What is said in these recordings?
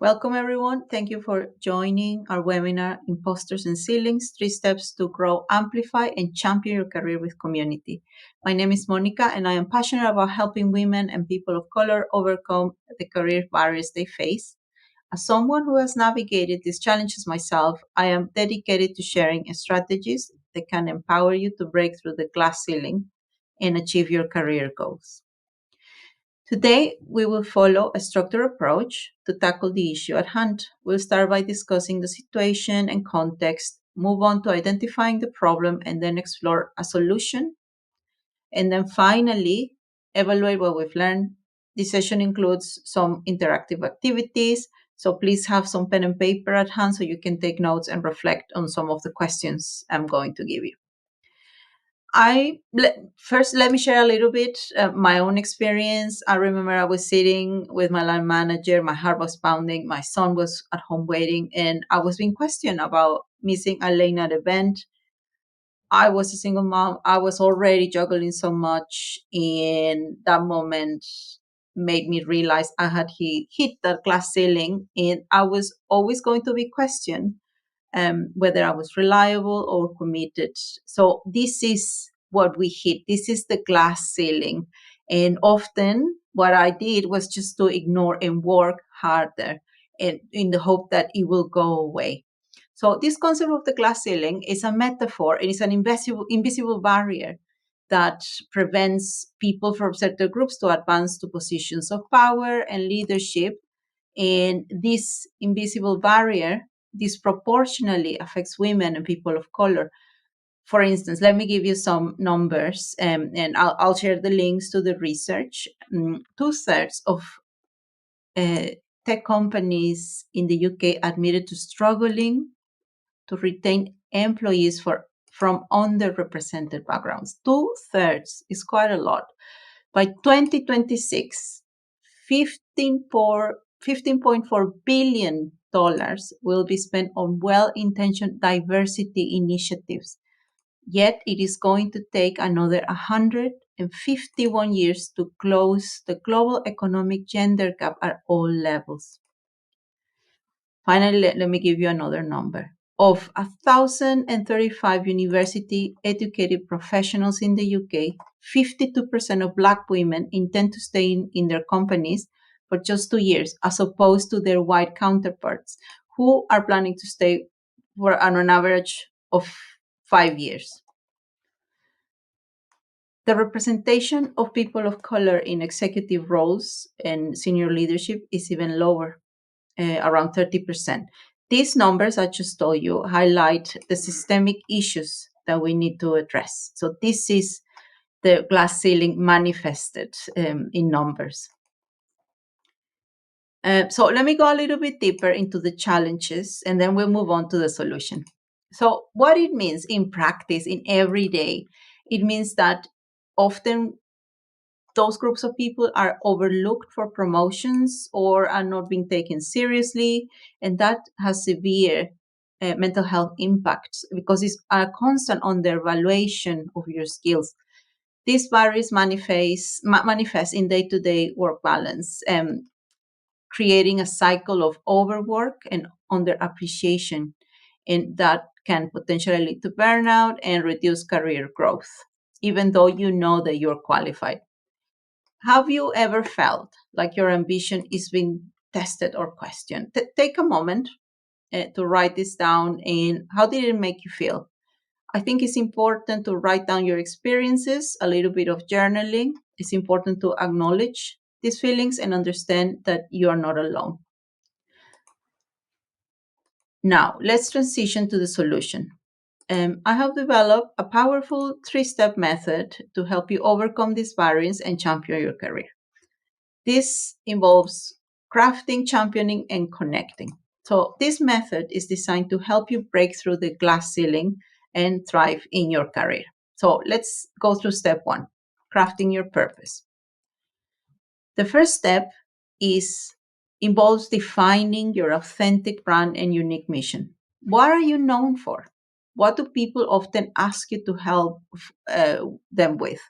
Welcome, everyone. Thank you for joining our webinar, Impostors and Ceilings, 3 Steps to Grow, Amplify, and Champion Your Career with Community. My name is Monica, and I am passionate about helping women and people of color overcome the career barriers they face. As someone who has navigated these challenges myself, I am dedicated to sharing strategies that can empower you to break through the glass ceiling and achieve your career goals. Today, we will follow a structured approach to tackle the issue at hand. We'll start by discussing the situation and context, move on to identifying the problem, and then explore a solution. And then finally, evaluate what we've learned. This session includes some interactive activities, so please have some pen and paper at hand so you can take notes and reflect on some of the questions I'm going to give you. First let me share a little bit my own experience. I remember I was sitting with my line manager, my heart was pounding, my son was at home waiting, and I was being questioned about missing a late night event. I was a single mom. I was already juggling so much, and that moment made me realize I had hit that glass ceiling, and I was always going to be questioned whether I was reliable or committed. So this is what we hit. This is the glass ceiling. And often what I did was just to ignore and work harder and in the hope that it will go away. So this concept of the glass ceiling is a metaphor. It is an invisible barrier that prevents people from certain groups to advance to positions of power and leadership. And this invisible barrier disproportionately affects women and people of color. For instance, let me give you some numbers, and I'll share the links to the research. Two-thirds of uh, tech companies in the UK admitted to struggling to retain employees from underrepresented backgrounds. Two-thirds is quite a lot. By 2026, 15.4 billion dollars will be spent on well-intentioned diversity initiatives. Yet it is going to take another 151 years to close the global economic gender gap at all levels. Finally, let me give you another number. Of 1,035 university educated professionals in the UK, 52% of Black women intend to stay in their companies for just 2 years, as opposed to their white counterparts, who are planning to stay for an average of 5 years. The representation of people of color in executive roles and senior leadership is even lower, around 30%. These numbers I just told you highlight the systemic issues that we need to address. So this is the glass ceiling manifested in numbers. So let me go a little bit deeper into the challenges, and then we'll move on to the solution. So what it means in practice, in everyday, it means that often those groups of people are overlooked for promotions or are not being taken seriously, and that has severe mental health impacts because it's a constant undervaluation of your skills. These barriers manifest in day-to-day work balance, creating a cycle of overwork and underappreciation, and that can potentially lead to burnout and reduce career growth, even though you know that you're qualified. Have you ever felt like your ambition is being tested or questioned? Take a moment to write this down, and how did it make you feel? I think it's important to write down your experiences, a little bit of journaling. It's important to acknowledge these feelings and understand that you are not alone. Now, let's transition to the solution. I have developed a powerful 3-step method to help you overcome these barriers and champion your career. This involves crafting, championing, and connecting. So, this method is designed to help you break through the glass ceiling and thrive in your career. So, let's go through step 1, crafting your purpose. The first step involves defining your authentic brand and unique mission. What are you known for? What do people often ask you to help them with?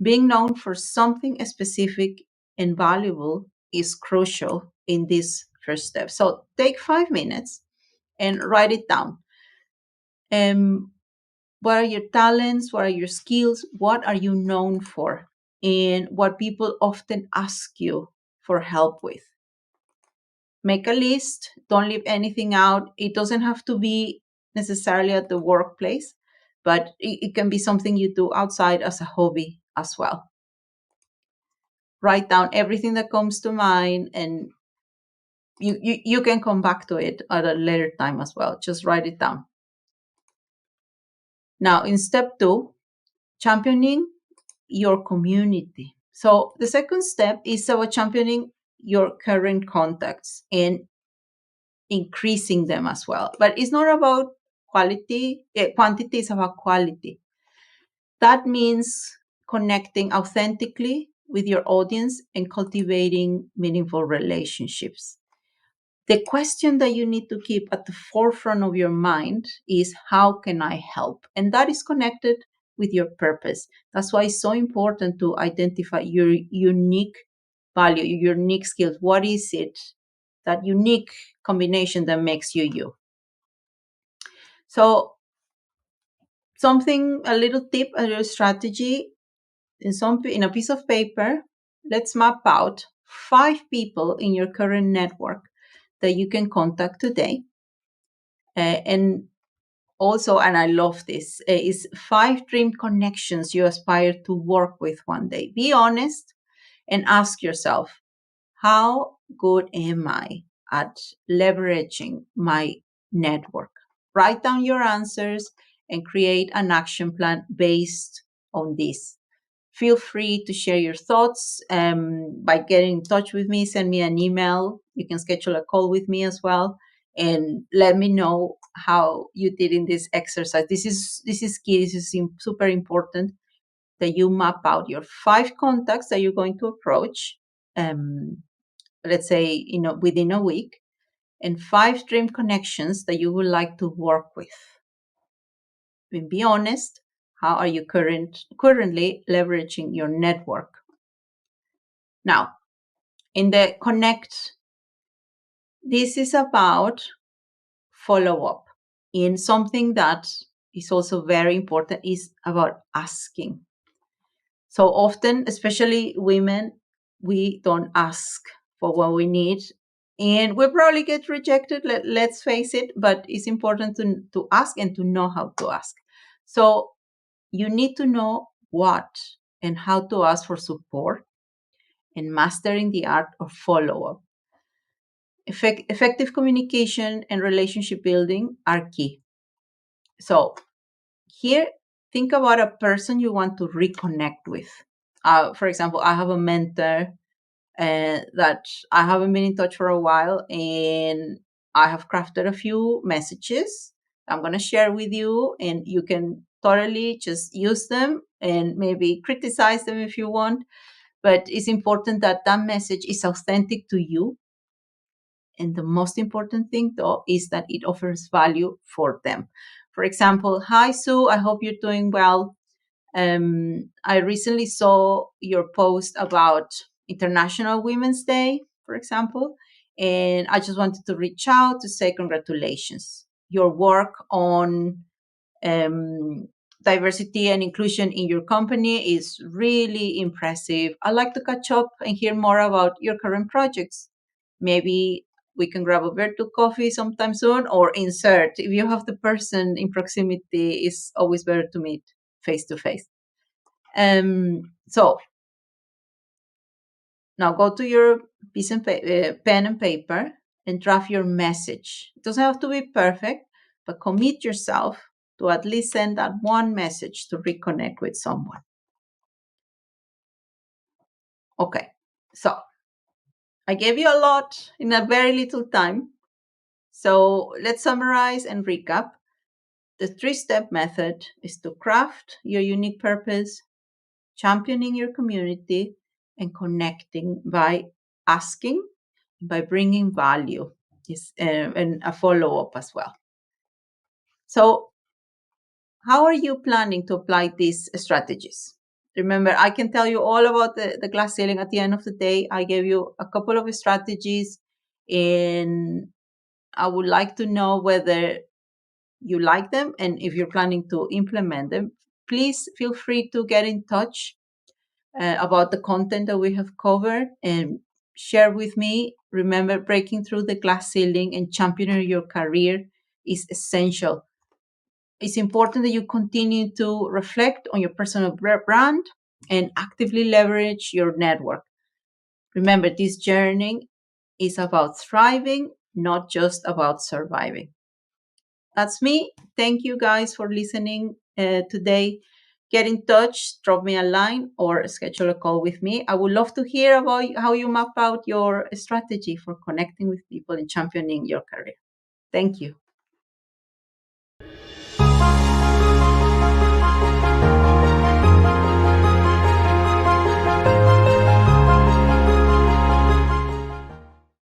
Being known for something specific and valuable is crucial in this first step. So take 5 minutes and write it down. Um, what are your talents? What are your skills? What are you known for? And what people often ask you for help with. Make a list. Don't leave anything out. It doesn't have to be necessarily at the workplace, but it can be something you do outside as a hobby as well. Write down everything that comes to mind, and you can come back to it at a later time as well. Just write it down. Now, in step two, championing your community. So the second step is about championing your current contacts and increasing them as well. But it's not about quantity is about quality. That means connecting authentically with your audience and cultivating meaningful relationships. The question that you need to keep at the forefront of your mind is, how can I help? And that is connected with your purpose. That's why it's so important to identify your unique value, your unique skills. What is it, that unique combination that makes you you? So, something, a little tip, a little strategy, in a piece of paper, let's map out 5 people in your current network that you can contact today. And also, and I love this, is 5 dream connections you aspire to work with one day. Be honest and ask yourself, how good am I at leveraging my network? Write down your answers and create an action plan based on this. Feel free to share your thoughts by getting in touch with me. Send me an email. You can schedule a call with me as well, and let me know how you did in this exercise. This is key. This is super important that you map out your 5 contacts that you're going to approach. Let's say within a week, and 5 dream connections that you would like to work with. And be honest. How are you currently leveraging your network? Now, in the connect, this is about follow up. In something that is also very important is about asking. So often, especially women, we don't ask for what we need, and we probably get rejected. Let's face it, but it's important to ask and to know how to ask. So you need to know what and how to ask for support, and mastering the art of follow up. Effective communication and relationship building are key. So, here, think about a person you want to reconnect with. For example, I have a mentor that I haven't been in touch for a while, and I have crafted a few messages I'm going to share with you, and you can totally just use them and maybe criticize them if you want. But it's important that that message is authentic to you. And the most important thing, though, is that it offers value for them. For example, hi, Sue, I hope you're doing well. I recently saw your post about International Women's Day, for example, and I just wanted to reach out to say congratulations. Your work on um, diversity and inclusion in your company is really impressive. I'd like to catch up and hear more about your current projects. Maybe we can grab a virtual coffee sometime soon, or insert. If you have the person in proximity, it's always better to meet face to face. So now go to your pen and paper and draft your message. It doesn't have to be perfect, but commit yourself to at least send that one message to reconnect with someone. Okay, so I gave you a lot in a very little time. So let's summarize and recap. The 3-step method is to craft your unique purpose, championing your community, and connecting by asking, by bringing value, and a follow up as well. So, how are you planning to apply these strategies? Remember, I can tell you all about the glass ceiling at the end of the day. I gave you a couple of strategies, And I would like to know whether you like them and if you're planning to implement them. Please feel free to get in touch about the content that we have covered and share with me. Remember, breaking through the glass ceiling and championing your career is essential. It's important that you continue to reflect on your personal brand and actively leverage your network. Remember, this journey is about thriving, not just about surviving. That's me. Thank you guys for listening today. Get in touch, drop me a line, or schedule a call with me. I would love to hear about how you map out your strategy for connecting with people and championing your career. Thank you.